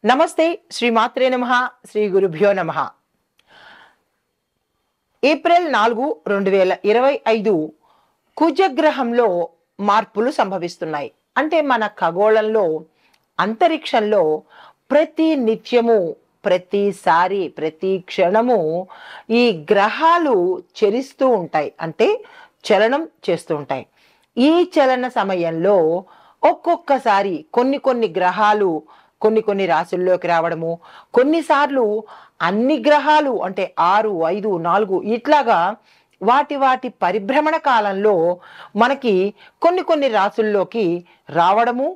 నమస్తే శ్రీ మాత్రే నమః శ్రీ గురుభ్యో నమః. ఏప్రిల్ 4, 2025 కుజగ్రహంలో మార్పులు సంభవిస్తున్నాయి. అంటే మన ఖగోళంలో అంతరిక్షంలో ప్రతి నిత్యము ప్రతిసారి ప్రతి క్షణము ఈ గ్రహాలు చలిస్తూ ఉంటాయి, అంటే చలనం చేస్తూ ఉంటాయి. ఈ చలన సమయంలో ఒక్కొక్కసారి కొన్ని గ్రహాలు కొన్ని రాశుల్లోకి రావడము, కొన్నిసార్లు అన్ని గ్రహాలు అంటే 6, 5, 4 ఇట్లాగా వాటి పరిభ్రమణ కాలంలో మనకి కొన్ని రాశుల్లోకి రావడము,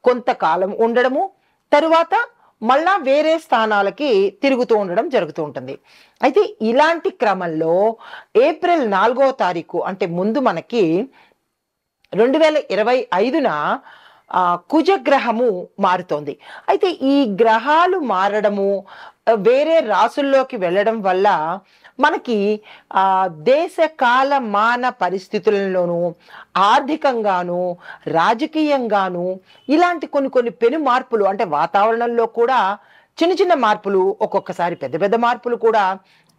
కొంతకాలం ఉండడము, తరువాత మళ్ళా వేరే స్థానాలకి తిరుగుతూ ఉండడం జరుగుతూ ఉంటుంది. అయితే ఇలాంటి క్రమంలో ఏప్రిల్ 4వ తారీఖు అంటే ముందు మనకి 2025న కుజగ్రహము మారుతోంది. అయితే ఈ గ్రహాలు మారడము, వేరే రాసుల్లోకి వెళ్ళడం వల్ల మనకి దేశ కాల మాన పరిస్థితులలోనూ ఆర్థికంగాను రాజకీయంగాను ఇలాంటి కొన్ని పెను మార్పులు, అంటే వాతావరణంలో కూడా చిన్న మార్పులు, ఒక్కొక్కసారి పెద్ద మార్పులు కూడా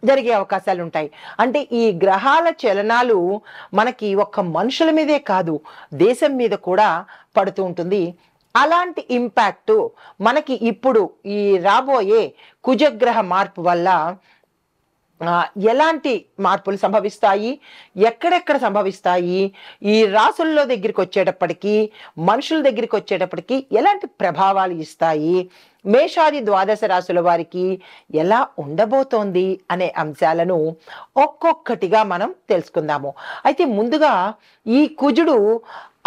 జరిగే అవకాశాలు ఉంటాయి. అంటే ఈ గ్రహాల చలనాలు మనకి ఒక్క మనుషుల మీదే కాదు, దేశం మీద కూడా పడుతూ ఉంటుంది. అలాంటి ఇంపాక్ట్ మనకి ఇప్పుడు ఈ రాబోయే కుజగ్రహ మార్పు వల్ల ఎలాంటి మార్పులు సంభవిస్తాయి, ఎక్కడెక్కడ సంభవిస్తాయి, ఈ రాసుల్లో దగ్గరికి వచ్చేటప్పటికి మనుషుల దగ్గరికి వచ్చేటప్పటికి ఎలాంటి ప్రభావాలు ఇస్తాయి, మేషాది ద్వాదశ రాశుల వారికి ఎలా ఉండబోతోంది అనే అంశాలను ఒక్కొక్కటిగా మనం తెలుసుకుందాము. అయితే ముందుగా ఈ కుజుడు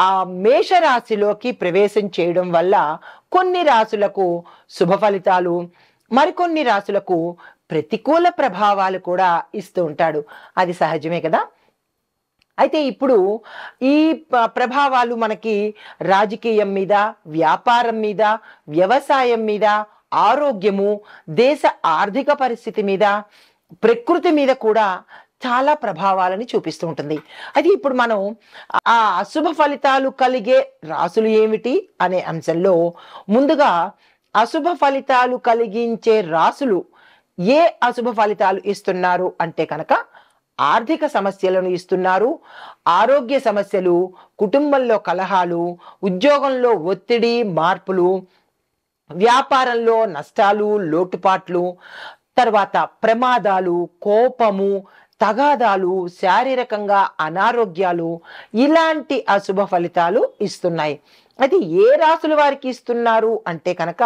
ఆ మేషరాశిలోకి ప్రవేశం చేయడం వల్ల కొన్ని రాశులకు శుభ ఫలితాలు, మరికొన్ని రాశులకు ప్రతికూల ప్రభావాలు కూడా ఇస్తూ ఉంటాడు. అది సహజమే కదా. అయితే ఇప్పుడు ఈ ప్రభావాలు మనకి రాజకీయం మీద, వ్యాపారం మీద, వ్యవసాయం మీద, ఆరోగ్యము, దేశ ఆర్థిక పరిస్థితి మీద, ప్రకృతి మీద కూడా చాలా ప్రభావాలని చూపిస్తూ ఉంటుంది. అయితే ఇప్పుడు మనం ఆ అశుభ ఫలితాలు కలిగే రాసులు ఏమిటి అనే అంశంలో ముందుగా అశుభ ఫలితాలు కలిగించే రాసులు ఏ అశుభ ఫలితాలు ఇస్తున్నారు అంటే కనుక ఆర్థిక సమస్యలను ఇస్తున్నారు, ఆరోగ్య సమస్యలు, కుటుంబంలో కలహాలు, ఉద్యోగంలో ఒత్తిడి మార్పులు, వ్యాపారంలో నష్టాలు లోటుపాట్లు, తర్వాత ప్రమాదాలు, కోపము, తగాదాలు, శారీరకంగా అనారోగ్యాలు, ఇలాంటి అశుభ ఫలితాలు ఇస్తున్నాయి. అది ఏ రాశుల వారికి ఇస్తున్నారు అంటే కనుక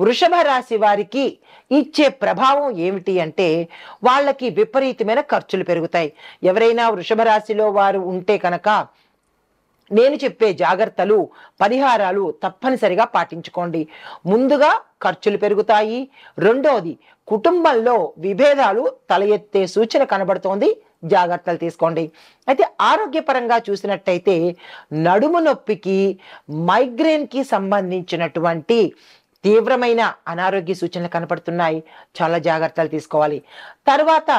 వృషభ రాశి వారికి ఇచ్చే ప్రభావం ఏమిటి అంటే వాళ్ళకి విపరీతమైన ఖర్చులు పెరుగుతాయి. ఎవరైనా వృషభ రాశిలో వారు ఉంటే కనుక నేను చెప్పే జాగ్రత్తలు, పరిహారాలు తప్పనిసరిగా పాటించుకోండి. ముందుగా ఖర్చులు పెరుగుతాయి. రెండోది, కుటుంబంలో విభేదాలు తల ఎత్తే సూచన కనబడుతోంది, జాగ్రత్తలు తీసుకోండి. అయితే ఆరోగ్యపరంగా చూసినట్టయితే నడుము నొప్పికి, మైగ్రేన్కి సంబంధించినటువంటి తీవ్రమైన అనారోగ్య సూచనలు కనపడుతున్నాయి, చాలా జాగ్రత్తలు తీసుకోవాలి. తర్వాత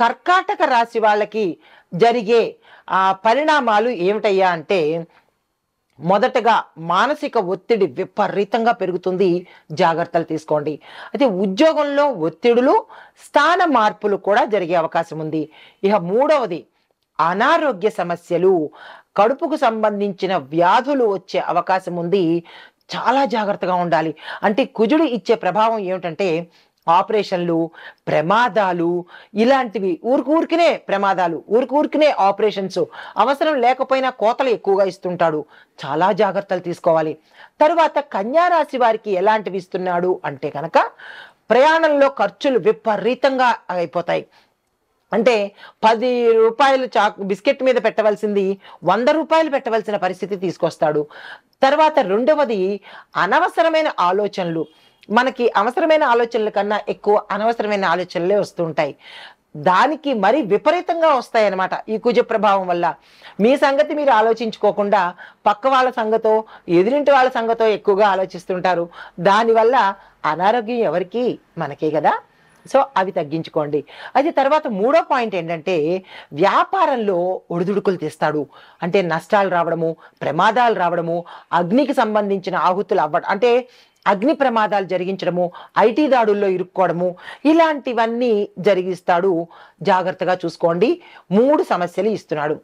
కర్కాటక రాశి వాళ్ళకి జరిగే పరిణామాలు ఏమిటయ్యా అంటే మొదటగా మానసిక ఒత్తిడి విపరీతంగా పెరుగుతుంది, జాగ్రత్తలు తీసుకోండి. అయితే ఉద్యోగంలో ఒత్తిడులు, స్థాన మార్పులు కూడా జరిగే అవకాశం ఉంది. ఇక మూడవది, అనారోగ్య సమస్యలు, కడుపుకు సంబంధించిన వ్యాధులు వచ్చే అవకాశం ఉంది, చాలా జాగ్రత్తగా ఉండాలి. అంటే కుజుడు ఇచ్చే ప్రభావం ఏమిటంటే ఆపరేషన్లు, ప్రమాదాలు, ఇలాంటివి ఊరికినే ప్రమాదాలు, ఊరికినే ఆపరేషన్స్, అవసరం లేకపోయినా కోతలు ఎక్కువగా ఇస్తుంటాడు, చాలా జాగ్రత్తలు తీసుకోవాలి. తరువాత కన్యా రాశి వారికి ఎలాంటివి ఇస్తున్నాడు అంటే కనుక ప్రయాణంలో ఖర్చులు విపరీతంగా అయిపోతాయి. అంటే 10 రూపాయలు బిస్కెట్ మీద పెట్టవలసింది 100 రూపాయలు పెట్టవలసిన పరిస్థితి తీసుకొస్తాడు. తర్వాత రెండవది, అనవసరమైన ఆలోచనలు, మనకి అవసరమైన ఆలోచనల కన్నా ఎక్కువ అనవసరమైన ఆలోచనలే వస్తుంటాయి. దానికి మరి విపరీతంగా వస్తాయన్నమాట ఈ కుజ ప్రభావం వల్ల. మీ సంగతి మీరు ఆలోచించుకోకుండా పక్క వాళ్ళ సంగతో, ఎదురింటి వాళ్ళ సంగతో ఎక్కువగా ఆలోచిస్తుంటారు. దానివల్ల అనారోగ్యం ఎవరికి? మనకే కదా. సో అవి తగ్గించుకోండి. అయితే తర్వాత మూడో పాయింట్ ఏంటంటే వ్యాపారంలో ఒడిదుడుకులు తెస్తాడు. అంటే నష్టాలు రావడము, ప్రమాదాలు రావడము, అగ్నికి సంబంధించిన ఆహుతులు అవ్వడం, అంటే అగ్ని ప్రమాదాలు జరిగించడము, ఐటీ దాడుల్లో ఇరుక్కోవడము, ఇలాంటివన్నీ జరిగిస్తాడు. జాగ్రత్తగా చూసుకోండి. 3 సమస్యలు ఇస్తున్నాడు.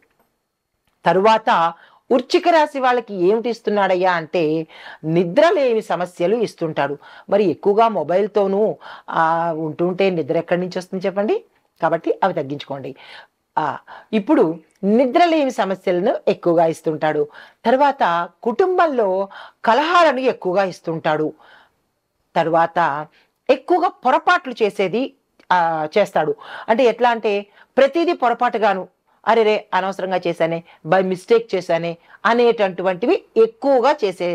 తరువాత వృశ్చిక రాశి వాళ్ళకి ఏమిటి ఇస్తున్నాడయ్యా అంటే నిద్రలేమి సమస్యలు ఇస్తుంటాడు. మరి ఎక్కువగా మొబైల్తోనూ ఉంటుంటే నిద్ర ఎక్కడి నుంచి వస్తుంది చెప్పండి? కాబట్టి అవి తగ్గించుకోండి. ఇప్పుడు నిద్రలేమి సమస్యలను ఎక్కువగా ఇస్తుంటాడు. తర్వాత కుటుంబంలో కలహాలను ఎక్కువగా ఇస్తుంటాడు. తర్వాత ఎక్కువగా పొరపాట్లు చేస్తాడు. అంటే ఎట్లా అంటే ప్రతిదీ పొరపాటుగాను, అరే రే అనవసరంగా చేశానే, బై మిస్టేక్ చేశానే అనేటటువంటివి ఎక్కువగా చేసే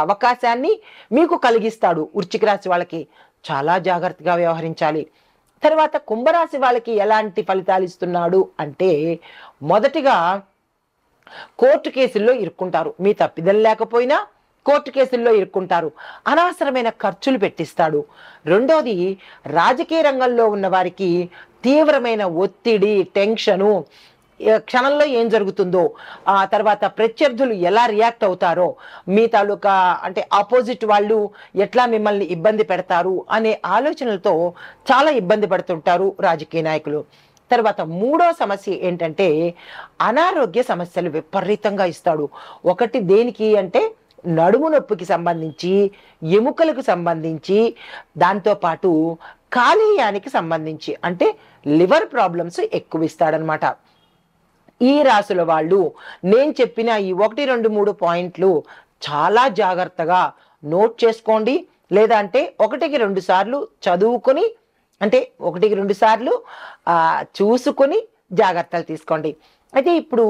అవకాశాన్ని మీకు కలిగిస్తాడు. వృశ్చిక రాశి వాళ్ళకి చాలా జాగ్రత్తగా వ్యవహరించాలి. తర్వాత కుంభరాశి వాళ్ళకి ఎలాంటి ఫలితాలు ఇస్తున్నాడు అంటే మొదటిగా కోర్టు కేసుల్లో ఇరుక్కుంటారు. మీ తప్పిదం లేకపోయినా కోర్టు కేసుల్లో ఇరుక్కుంటారు. అనవసరమైన ఖర్చులు పెట్టిస్తాడు. రెండోది, రాజకీయ రంగంలో ఉన్న వారికి తీవ్రమైన ఒత్తిడి, టెన్షను, క్షణంలో ఏం జరుగుతుందో, ఆ తర్వాత ప్రత్యర్థులు ఎలా రియాక్ట్ అవుతారో, మీ తాలూకా అంటే ఆపోజిట్ వాళ్ళు ఎట్లా మిమ్మల్ని ఇబ్బంది పెడతారు అనే ఆలోచనలతో చాలా ఇబ్బంది పడుతుంటారు రాజకీయ నాయకులు. తర్వాత 3వ సమస్య ఏంటంటే అనారోగ్య సమస్యలు విపరీతంగా ఇస్తాడు. ఒకటి దేనికి అంటే నడుము నొప్పికి సంబంధించి, ఎముకలకు సంబంధించి, దాంతోపాటు కాలేయానికి సంబంధించి అంటే లివర్ ప్రాబ్లమ్స్ ఎక్కువ ఇస్తాడనమాట. ఈ రాశుల వాళ్ళు నేను చెప్పిన ఈ 1, 2, 3 పాయింట్లు చాలా జాగ్రత్తగా నోట్ చేసుకోండి. లేదా అంటే 1కి 2 సార్లు చదువుకొని, అంటే 1కి 2 సార్లు చూసుకొని జాగ్రత్తలు తీసుకోండి. అయితే ఇప్పుడు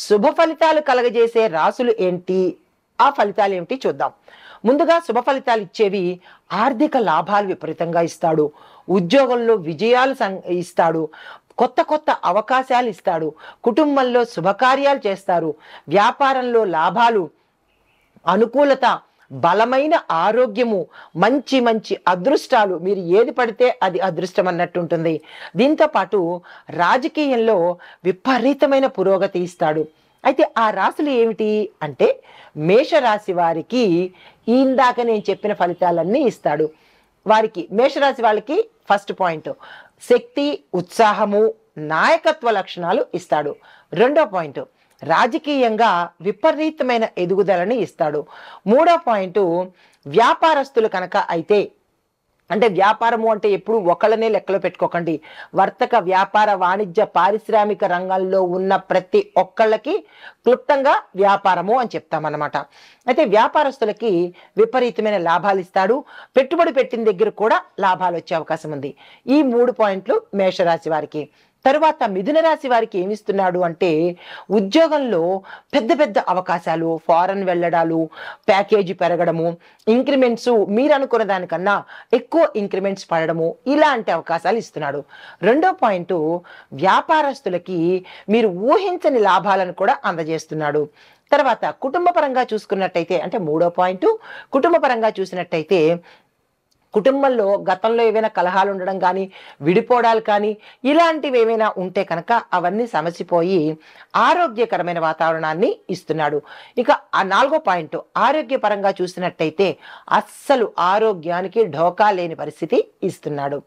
శుభ ఫలితాలు కలగజేసే రాశులు ఏంటి, ఆ ఫలితాలు ఏమిటి చూద్దాం. ముందుగా శుభ ఫలితాలు ఇచ్చేవి ఆర్థిక లాభాలు విపరీతంగా ఇస్తాడు. ఉద్యోగంలో విజయాలు ఇస్తాడు. కొత్త కొత్త అవకాశాలు ఇస్తాడు. కుటుంబంలో శుభకార్యాలు చేస్తారు. వ్యాపారంలో లాభాలు, అనుకూలత, బలమైన ఆరోగ్యము, మంచి మంచి అదృష్టాలు, మీరు ఏది పడితే అది అదృష్టం అన్నట్టు ఉంటుంది. దీంతో పాటు రాజకీయంలో విపరీతమైన పురోగతి ఇస్తాడు. అయితే ఆ రాశులు ఏమిటి అంటే మేషరాశి వారికి ఇందాక నేను చెప్పిన ఫలితాలన్నీ ఇస్తాడు. వారికి మేషరాశి వాళ్ళకి ఫస్ట్ పాయింట్ శక్తి, ఉత్సాహము, నాయకత్వ లక్షణాలు ఇస్తాడు. రెండో పాయింట్ రాజకీయంగా విపరీతమైన ఎదుగుదలని ఇస్తాడు. మూడో పాయింట్ వ్యాపారస్తులు కనుక అయితే, అంటే వ్యాపారము అంటే ఎప్పుడు ఒకళ్ళనే లెక్కలో పెట్టుకోకండి. వర్తక, వ్యాపార, వాణిజ్య, పారిశ్రామిక రంగంలో ఉన్న ప్రతి ఒక్కళ్ళకి క్లుప్తంగా వ్యాపారము అని చెప్తామన్నమాట. అయితే వ్యాపారస్తులకి విపరీతమైన లాభాలు ఇస్తాడు. పెట్టుబడి పెట్టిన దగ్గర కూడా లాభాలు వచ్చే అవకాశం ఉంది. ఈ 3 పాయింట్లు మేషరాశి వారికి. తరువాత మిథున రాశి వారికి ఏమిస్తున్నాడు అంటే ఉద్యోగంలో పెద్ద పెద్ద అవకాశాలు, ఫారెన్ వెళ్ళడాలు, ప్యాకేజీ పెరగడము, ఇంక్రిమెంట్స్ మీరు అనుకున్న దానికన్నా ఎక్కువ ఇంక్రిమెంట్స్ పడడము, ఇలాంటి అవకాశాలు ఇస్తున్నాడు. రెండో పాయింట్ వ్యాపారస్తులకి మీరు ఊహించని లాభాలను కూడా అందజేస్తున్నాడు. తర్వాత కుటుంబ పరంగా చూసుకున్నట్టయితే, అంటే మూడో పాయింట్ కుటుంబ పరంగా చూసినట్టయితే కుటుంబంలో గతంలో ఏవైనా కలహాలు ఉండడం కానీ, విడిపోవడాలు కానీ, ఇలాంటివి ఏమైనా ఉంటే కనుక అవన్నీ సమసిపోయి ఆరోగ్యకరమైన వాతావరణాన్ని ఇస్తున్నాడు. ఇక ఆ 4వ పాయింట్ ఆరోగ్యపరంగా చూసినట్టయితే అస్సలు ఆరోగ్యానికి ఢోకా లేని పరిస్థితి ఇస్తున్నాడు.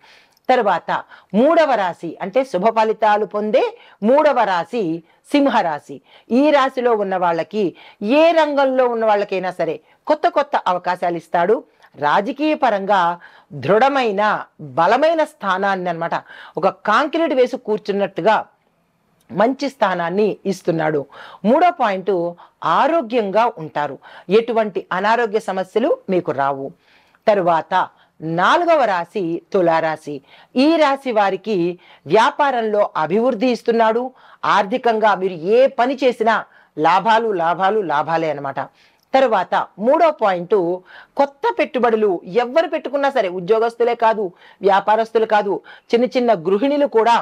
తర్వాత 3వ రాశి అంటే శుభ ఫలితాలు పొందే 3వ రాశి సింహరాశి. ఈ రాశిలో ఉన్న వాళ్ళకి, ఏ రంగంలో ఉన్న వాళ్ళకైనా సరే కొత్త కొత్త అవకాశాలు ఇస్తాడు. రాజకీయ పరంగా దృఢమైన బలమైన స్థానాన్ని అన్నమాట, ఒక కాంక్రీట్ వేసి కూర్చున్నట్టుగా మంచి స్థానాన్ని ఇస్తున్నాడు. మూడో పాయింట్ ఆరోగ్యంగా ఉంటారు. ఎటువంటి అనారోగ్య సమస్యలు మీకు రావు. తరువాత 4వ రాశి తులారాశి. ఈ రాశి వారికి వ్యాపారంలో అభివృద్ధి ఇస్తున్నాడు. ఆర్థికంగా మీరు ఏ పని చేసినా లాభాలు లాభాలు లాభాలే అన్నమాట. తరువాత 3వ పాయింట్ కొత్త పెట్టుబడులు ఎవరు పెట్టుకున్నా సరే, ఉద్యోగస్తులే కాదు, వ్యాపారస్తులు కాదు, చిన్న చిన్న గృహిణులు కూడా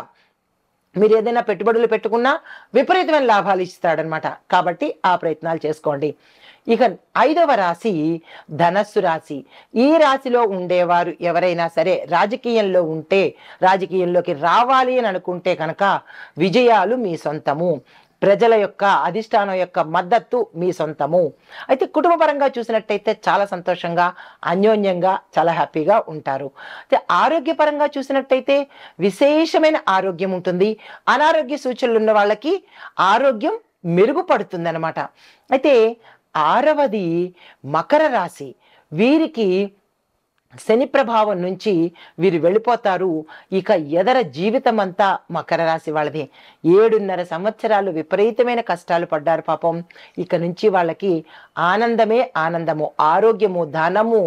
మీరు ఏదైనా పెట్టుబడులు పెట్టుకున్నా విపరీతమైన లాభాలు ఇస్తాడనమాట. కాబట్టి ఆ ప్రయత్నాలు చేసుకోండి. ఇక 5వ రాశి ధనస్సు రాశి. ఈ రాశిలో ఉండేవారు ఎవరైనా సరే రాజకీయంలో ఉంటే, రాజకీయంలోకి రావాలి అని అనుకుంటే కనుక విజయాలు మీ సొంతము. ప్రజల యొక్క అధిష్టానం యొక్క మద్దతు మీ సొంతము. అయితే కుటుంబ పరంగా చూసినట్టయితే చాలా సంతోషంగా, అన్యోన్యంగా, చాలా హ్యాపీగా ఉంటారు. అయితే ఆరోగ్యపరంగా చూసినట్టయితే విశేషమైన ఆరోగ్యం ఉంటుంది. అనారోగ్య సూచనలు ఉన్న వాళ్ళకి ఆరోగ్యం మెరుగుపడుతుంది అన్నమాట. అయితే 6వది మకర రాశి. వీరికి శని ప్రభావం నుంచి వీరు వెళ్ళిపోతారు. ఇక ఎదర జీవితం అంతా మకర రాశి వాళ్ళది. 7.5 సంవత్సరాలు విపరీతమైన కష్టాలు పడ్డారు పాపం. ఇక నుంచి వాళ్ళకి ఆనందమే ఆనందము, ఆరోగ్యము, ధనము,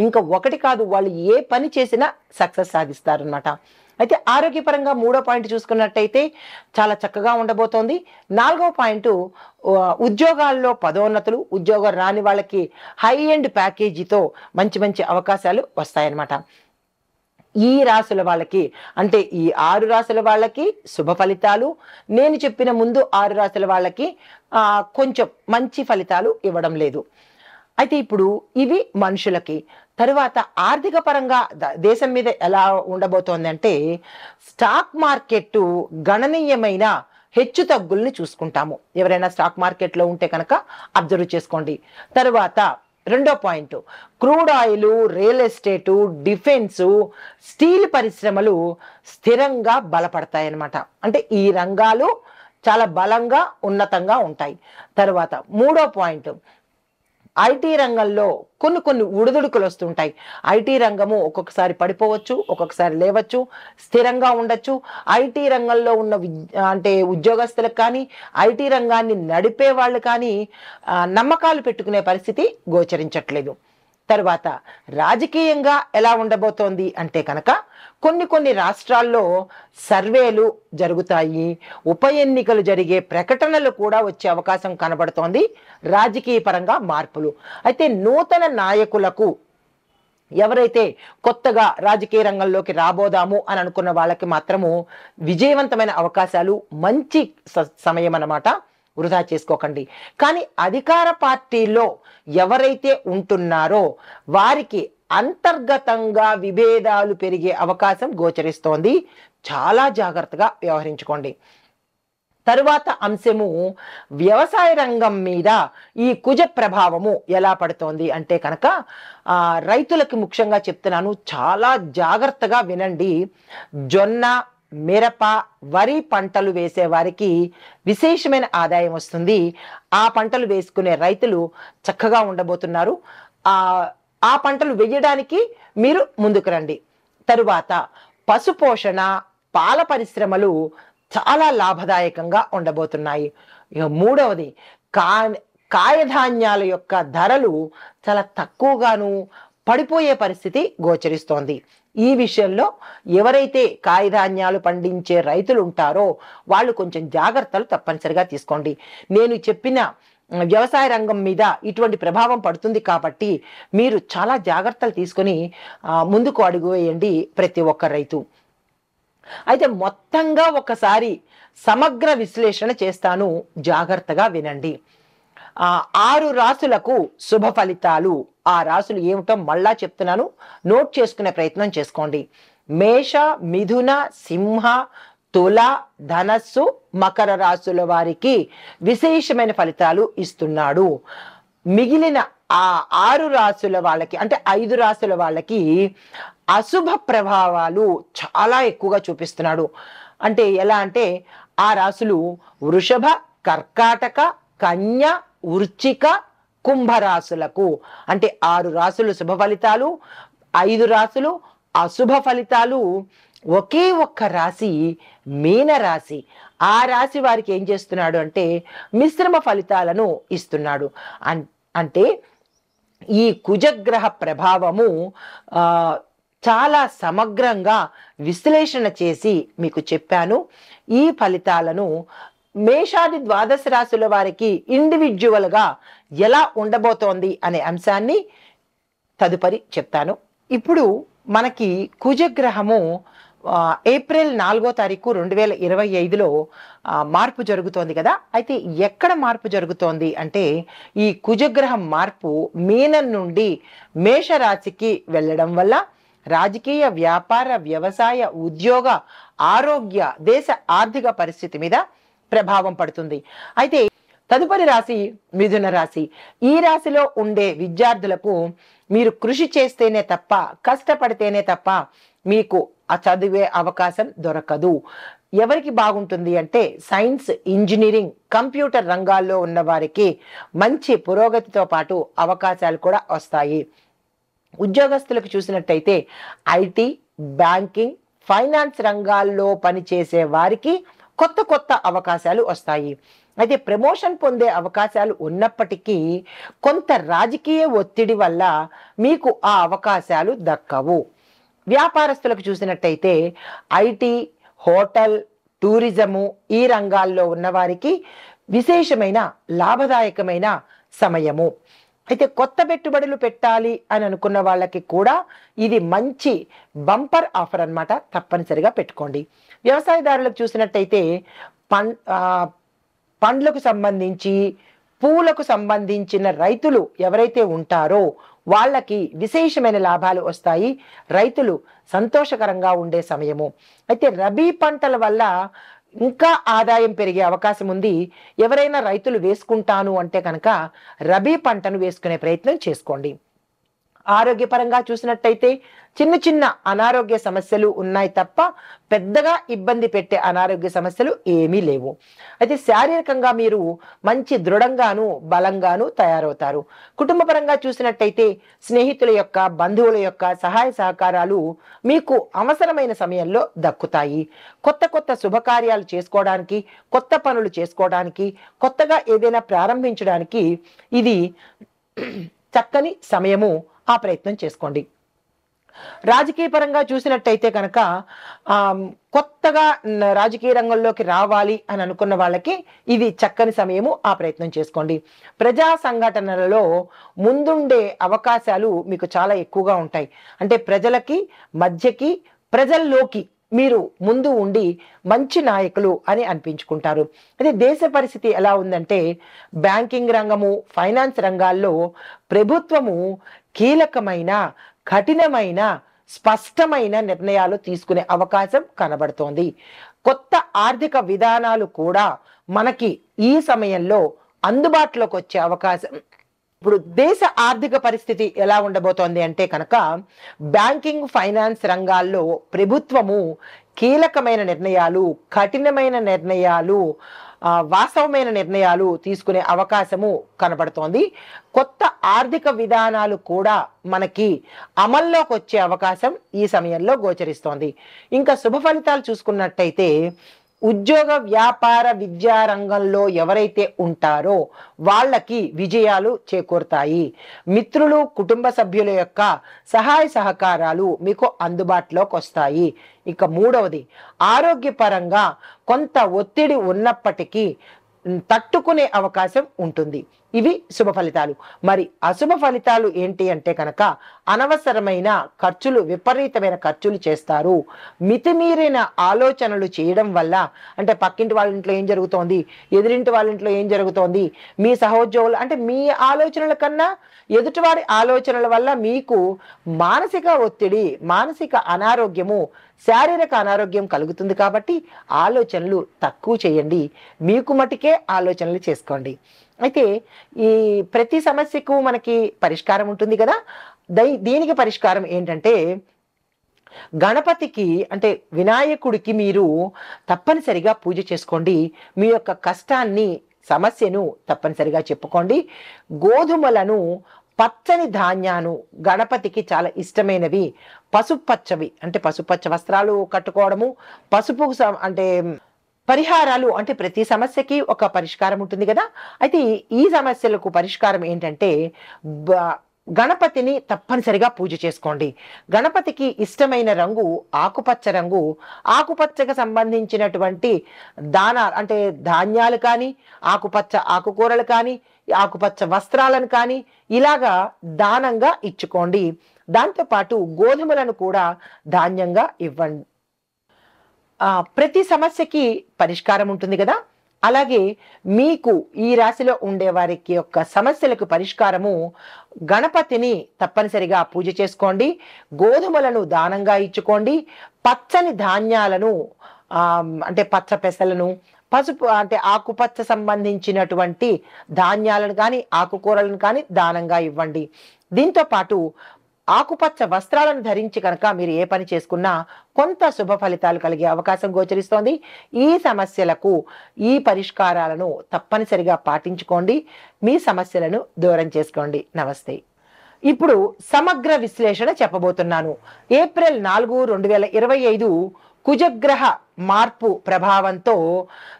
ఇంకా ఒకటి కాదు, వాళ్ళు ఏ పని చేసినా సక్సెస్ సాధిస్తారనమాట. అయితే ఆరోగ్యపరంగా 3వ పాయింట్ చూసుకున్నట్టయితే చాలా చక్కగా ఉండబోతోంది. 4వ పాయింట్ ఉద్యోగాల్లో పదోన్నతులు, ఉద్యోగం రాని వాళ్ళకి హై ఎండ్ ప్యాకేజీతో మంచి మంచి అవకాశాలు వస్తాయన్నమాట. ఈ రాశుల వాళ్ళకి, అంటే ఈ 6 రాశుల వాళ్ళకి శుభ ఫలితాలు. నేను చెప్పిన ముందు 6 రాశుల వాళ్ళకి కొంచెం మంచి ఫలితాలు ఇవ్వడం లేదు. అయితే ఇప్పుడు ఇవి మనుషులకి. తరువాత ఆర్థిక పరంగా దేశం మీద ఎలా ఉండబోతోంది అంటే, స్టాక్ మార్కెట్ గణనీయమైన హెచ్చు తగ్గుల్ని చూసుకుంటాము. ఎవరైనా స్టాక్ మార్కెట్లో ఉంటే కనుక అబ్జర్వ్ చేసుకోండి. తరువాత 2వ point, crude oil, real estate, defence, steel పరిశ్రమలు స్థిరంగా బలపడతాయన్నమాట. అంటే ఈ రంగాలు చాలా బలంగా ఉన్నతంగా ఉంటాయి. తర్వాత 3వ పాయింట్, ఐటీ రంగంలో కొన్ని ఉడుదుడుకులు వస్తుంటాయి. ఐటీ రంగము ఒక్కొక్కసారి పడిపోవచ్చు, ఒక్కొక్కసారి లేవచ్చు, స్థిరంగా ఉండొచ్చు. ఐటీ రంగంలో ఉన్న అంటే ఉద్యోగస్తులకు కానీ, ఐటీ రంగాన్ని నడిపే వాళ్ళు కానీ నమ్మకాలు పెట్టుకునే పరిస్థితి గోచరించట్లేదు. తర్వాత రాజకీయంగా ఎలా ఉండబోతోంది అంటే కనుక, కొన్ని రాష్ట్రాల్లో సర్వేలు జరుగుతాయి, ఉప ఎన్నికలు జరిగే ప్రకటనలు కూడా వచ్చే అవకాశం కనబడుతోంది. రాజకీయ పరంగా మార్పులు. అయితే నూతన నాయకులకు, ఎవరైతే కొత్తగా రాజకీయ రంగంలోకి రాబోదాము అని అనుకున్న వాళ్ళకి మాత్రము విజయవంతమైన అవకాశాలు, మంచి సమయం అన్నమాట. వృధా చేసుకోకండి. కానీ అధికార పార్టీలో ఎవరైతే ఉంటున్నారో వారికి అంతర్గతంగా విభేదాలు పెరిగే అవకాశం గోచరిస్తోంది. చాలా జాగ్రత్తగా వ్యవహరించుకోండి. తరువాత అంశము, వ్యవసాయ రంగం మీద ఈ కుజ ప్రభావము ఎలా పడుతోంది అంటే కనుక, రైతులకు ముఖ్యంగా చెప్తున్నాను, చాలా జాగ్రత్తగా వినండి. జొన్న, మిరప, వరి పంటలు వేసే వారికి విశేషమైన ఆదాయం వస్తుంది. ఆ పంటలు వేసుకునే రైతులు చక్కగా ఉండబోతున్నారు. ఆ పంటలు వేయడానికి మీరు ముందుకు రండి. తరువాత పశుపోషణ, పాల పరిశ్రమలు చాలా లాభదాయకంగా ఉండబోతున్నాయి. ఇక 3వది, కాయధాన్యాల యొక్క ధరలు చాలా తక్కువగాను పడిపోయే పరిస్థితి గోచరిస్తోంది. ఈ విషయంలో ఎవరైతే కాయధాన్యాలు పండించే రైతులు ఉంటారో వాళ్ళు కొంచెం జాగ్రత్తలు తప్పనిసరిగా తీసుకోండి. నేను చెప్పిన వ్యవసాయ రంగం మీద ఇటువంటి ప్రభావం పడుతుంది కాబట్టి మీరు చాలా జాగ్రత్తలు తీసుకొని ముందుకు అడుగు వేయండి ప్రతి ఒక్క రైతు. అయితే మొత్తంగా ఒకసారి సమగ్ర విశ్లేషణ చేస్తాను, జాగ్రత్తగా వినండి. 6 రాశులకు శుభ ఫలితాలు. ఆ రాశులు ఏమిటో మళ్ళా చెప్తున్నాను, నోట్ చేసుకునే ప్రయత్నం చేసుకోండి. మేష, మిథున, సింహ, తుల, ధనస్సు, మకర రాశుల వారికి విశేషమైన ఫలితాలు ఇస్తున్నాడు. మిగిలిన ఆ 6 రాశుల వాళ్ళకి, అంటే 5 రాశుల వాళ్ళకి అశుభ ప్రభావాలు చాలా ఎక్కువగా చూపిస్తున్నాడు. అంటే ఎలా అంటే, ఆ రాశులు వృషభ, కర్కాటక, కన్య, వృశ్చిక, కుంభరాశులకు, అంటే 6 రాశులు శుభ ఫలితాలు, 5 రాశులు అశుభ ఫలితాలు. ఒకే ఒక్క రాశి మీన రాశి. ఆ రాశి వారికి ఏం చేస్తున్నాడు అంటే మిశ్రమ ఫలితాలను ఇస్తున్నాడు. అంటే ఈ కుజగ్రహ ప్రభావము చాలా సమగ్రంగా విశ్లేషణ చేసి మీకు చెప్పాను. ఈ ఫలితాలను మేషాది ద్వాదశ రాశుల వారికి ఇండివిజువల్గా ఎలా ఉండబోతోంది అనే అంశాన్ని తదుపరి చెప్తాను. ఇప్పుడు మనకి కుజగ్రహము ఏప్రిల్ 4వ తారీఖు 2025లో మార్పు జరుగుతోంది కదా. అయితే ఎక్కడ మార్పు జరుగుతోంది అంటే, ఈ కుజగ్రహం మార్పు మీనం నుండి మేషరాశికి వెళ్ళడం వల్ల రాజకీయ, వ్యాపార, వ్యవసాయ, ఉద్యోగ, ఆరోగ్య, దేశ ఆర్థిక పరిస్థితి మీద ప్రభావం పడుతుంది. అయితే తదుపరి రాశి మిథున రాశి. ఈ రాశిలో ఉండే విద్యార్థులకు మీరు కృషి చేస్తేనే తప్ప, కష్టపడితేనే తప్ప మీకు ఆ చదివే అవకాశం దొరకదు. ఎవరికి బాగుంటుంది అంటే సైన్స్, ఇంజనీరింగ్, కంప్యూటర్ రంగాల్లో ఉన్న వారికి మంచి పురోగతితో పాటు అవకాశాలు కూడా వస్తాయి. ఉద్యోగస్తులకు చూసినట్టయితే ఐటీ, బ్యాంకింగ్, ఫైనాన్స్ రంగాల్లో పనిచేసే వారికి కొత్త కొత్త అవకాశాలు వస్తాయి. అయితే ప్రమోషన్ పొందే అవకాశాలు ఉన్నప్పటికీ కొంత రాజకీయ ఒత్తిడి వల్ల మీకు ఆ అవకాశాలు దక్కవు. వ్యాపారస్తులకు చూసినట్టయితే ఐటీ, హోటల్, టూరిజము ఈ రంగాల్లో ఉన్నవారికి విశేషమైన లాభదాయకమైన సమయము. అయితే కొత్త పెట్టుబడులు పెట్టాలి అని అనుకున్న వాళ్ళకి కూడా ఇది మంచి బంపర్ ఆఫర్ అన్నమాట. తప్పనిసరిగా పెట్టుకోండి. వ్యవసాయదారులకు చూసినట్టయితే పండ్లకు సంబంధించి, పూలకు సంబంధించిన రైతులు ఎవరైతే ఉంటారో వాళ్ళకి విశేషమైన లాభాలు వస్తాయి. రైతులు సంతోషకరంగా ఉండే సమయము. అయితే రబీ పంటల వల్ల ఇంకా ఆదాయం పెరిగే అవకాశం ఉంది. ఎవరైనా రైతులు వేసుకుంటాను అంటే కనుక రబీ పంటను వేసుకునే ప్రయత్నం చేసుకోండి. ఆరోగ్యపరంగా చూసినట్టయితే చిన్న చిన్న అనారోగ్య సమస్యలు ఉన్నాయి తప్ప పెద్దగా ఇబ్బంది పెట్టే అనారోగ్య సమస్యలు ఏమీ లేవు. అయితే శారీరకంగా మీరు మంచి దృఢంగాను బలంగాను తయారవుతారు. కుటుంబపరంగా చూసినట్టయితే స్నేహితుల యొక్క, బంధువుల యొక్క సహాయ సహకారాలు మీకు అవసరమైన సమయంలో దక్కుతాయి. కొత్త కొత్త శుభకార్యాలు చేసుకోవడానికి, కొత్త పనులు చేసుకోవడానికి, కొత్తగా ఏదైనా ప్రారంభించడానికి ఇది చక్కని సమయము. ఆ ప్రయత్నం చేసుకోండి. రాజకీయ పరంగా చూసినట్టయితే కనుక కొత్తగా రాజకీయ రంగంలోకి రావాలి అని అనుకున్న వాళ్ళకి ఇది చక్కని సమయము. ఆ ప్రయత్నం చేసుకోండి. ప్రజా సంఘటనలలో ముందుండే అవకాశాలు మీకు చాలా ఎక్కువగా ఉంటాయి. అంటే ప్రజలకి మధ్యకి, ప్రజల్లోకి మీరు ముందు ఉండి మంచి నాయకులు అని అనిపించుకుంటారు. అదే దేశ పరిస్థితి ఎలా ఉందంటే బ్యాంకింగ్ రంగము, ఫైనాన్స్ రంగాల్లో ప్రభుత్వము కీలకమైన, కఠినమైన, స్పష్టమైన నిర్ణయాలు తీసుకునే అవకాశం కనబడుతోంది. కొత్త ఆర్థిక విధానాలు కూడా మనకి ఈ సమయంలో అందుబాటులోకి వచ్చే అవకాశం. ఇప్పుడు దేశ ఆర్థిక పరిస్థితి ఎలా ఉండబోతోంది అంటే కనుక బ్యాంకింగ్, ఫైనాన్స్ రంగాల్లో ప్రభుత్వము కీలకమైన నిర్ణయాలు, కఠినమైన నిర్ణయాలు, వాస్తవమైన నిర్ణయాలు తీసుకునే అవకాశము కనబడుతోంది. కొత్త ఆర్థిక విధానాలు కూడా మనకి అమల్లోకి వచ్చే అవకాశం ఈ సమయంలో గోచరిస్తోంది. ఇంకా శుభ ఫలితాలు చూసుకున్నట్టయితే ఉద్యోగ, వ్యాపార, విద్యా రంగంలో ఎవరైతే ఉంటారో వాళ్ళకి విజయాలు చేకూరుతాయి. మిత్రులు, కుటుంబ సభ్యుల యొక్క సహాయ సహకారాలు మీకు అందుబాటులోకి వస్తాయి. ఇక మూడవది, ఆరోగ్యపరంగా కొంత ఒత్తిడి ఉన్నప్పటికీ తట్టుకునే అవకాశం ఉంటుంది. ఇవి శుభ ఫలితాలు. మరి అశుభ ఫలితాలు ఏంటి అంటే కనుక అనవసరమైన ఖర్చులు, విపరీతమైన ఖర్చులు చేస్తారు. మితిమీరిన ఆలోచనలు చేయడం వల్ల, అంటే పక్కింటి వాళ్ళ ఇంట్లో ఏం జరుగుతోంది, ఎదురింటి వాళ్ళ ఇంట్లో ఏం జరుగుతోంది, మీ సహోద్యోగులు, అంటే మీ ఆలోచనల కన్నా ఎదుటివారి ఆలోచనల వల్ల మీకు మానసిక ఒత్తిడి, మానసిక అనారోగ్యము, శారీరక అనారోగ్యం కలుగుతుంది. కాబట్టి ఆలోచనలు తక్కువ చేయండి. మీకు మటుకే ఆలోచనలు చేసుకోండి. అయితే ఈ ప్రతి సమస్యకు మనకి పరిష్కారం ఉంటుంది కదా. దీనికి పరిష్కారం ఏంటంటే గణపతికి, అంటే వినాయకుడికి మీరు తప్పనిసరిగా పూజ చేసుకోండి. మీ యొక్క కష్టాన్ని, సమస్యను తప్పనిసరిగా చెప్పుకోండి. గోధుమలను, పచ్చని ధాన్యాలు గణపతికి చాలా ఇష్టమైనవి, పసుపచ్చవి, అంటే పసుపచ్చ వస్త్రాలు కట్టుకోవడము, పసుపు అంటే పరిహారాలు, అంటే ప్రతి సమస్యకి ఒక పరిష్కారం ఉంటుంది కదా. అయితే ఈ సమస్యలకు పరిష్కారం ఏంటంటే గణపతిని తప్పనిసరిగా పూజ చేసుకోండి. గణపతికి ఇష్టమైన రంగు ఆకుపచ్చ రంగు. ఆకుపచ్చకు సంబంధించినటువంటి దానాలు, అంటే ధాన్యాలు కానీ, ఆకుపచ్చ ఆకుకూరలు కానీ, ఆకుపచ్చ వస్త్రాలను కానీ ఇలాగా దానంగా ఇచ్చుకోండి. దాంతోపాటు గోధుమలను కూడా ధాన్యంగా ఇవ్వండి. ప్రతి సమస్యకి పరిష్కారం ఉంటుంది కదా. అలాగే మీకు ఈ రాశిలో ఉండే వారికి యొక్క సమస్యలకు పరిష్కారము గణపతిని తప్పనిసరిగా పూజ చేసుకోండి. గోధుమలను దానంగా ఇచ్చుకోండి. పచ్చని ధాన్యాలను, అంటే పచ్చ పెసలను, పసుపు అంటే ఆకుపచ్చ సంబంధించినటువంటి ధాన్యాలను కానీ ఆకుకూరలను కానీ దానంగా ఇవ్వండి. దీంతో పాటు ఆకుపచ్చ వస్త్రాలను ధరించి కనుక మీరు ఏ పని చేసుకున్నా కొంత శుభ ఫలితాలు కలిగే అవకాశం గోచరిస్తోంది. ఈ సమస్యలకు ఈ పరిష్కారాలను తప్పనిసరిగా పాటించుకోండి. మీ సమస్యలను దూరం చేసుకోండి. నమస్తే. ఇప్పుడు సమగ్ర విశ్లేషణ చెప్పబోతున్నాను. ఏప్రిల్ 4, 2025 కుజగ్రహ మార్పు ప్రభావంతో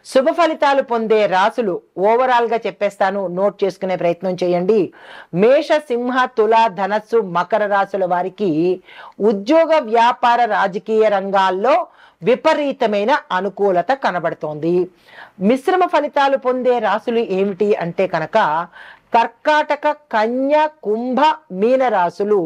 శుభ ఫలితాలు పొందే రాసులు ఓవరాల్ గా చెప్పేస్తాను, నోట్ చేసుకునే ప్రయత్నం చేయండి. మేష, సింహ, తుల, ధనస్సు, మకర రాసుల వారికి ఉద్యోగ, వ్యాపార, రాజకీయ రంగాల్లో విపరీతమైన అనుకూలత కనబడుతోంది. మిశ్రమ ఫలితాలు పొందే రాసులు ఏమిటి అంటే కనుక కర్కాటక, కన్య, కుంభ, మీన రాసులు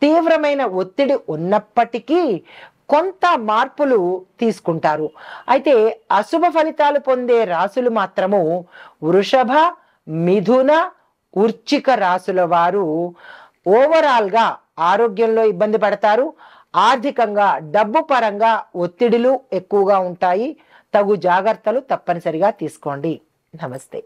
తీవ్రమైన ఒత్తిడి ఉన్నప్పటికీ కొంత మార్పులు తీసుకుంటారు. అయితే అశుభ ఫలితాలు పొందే రాసులు మాత్రము వృషభ, మిథున, వృశ్చిక రాసుల వారు ఓవరాల్ గా ఆరోగ్యంలో ఇబ్బంది పడతారు. ఆర్థికంగా, డబ్బు పరంగా ఒత్తిడులు ఎక్కువగా ఉంటాయి. తగు జాగ్రత్తలు తప్పనిసరిగా తీసుకోండి. నమస్తే.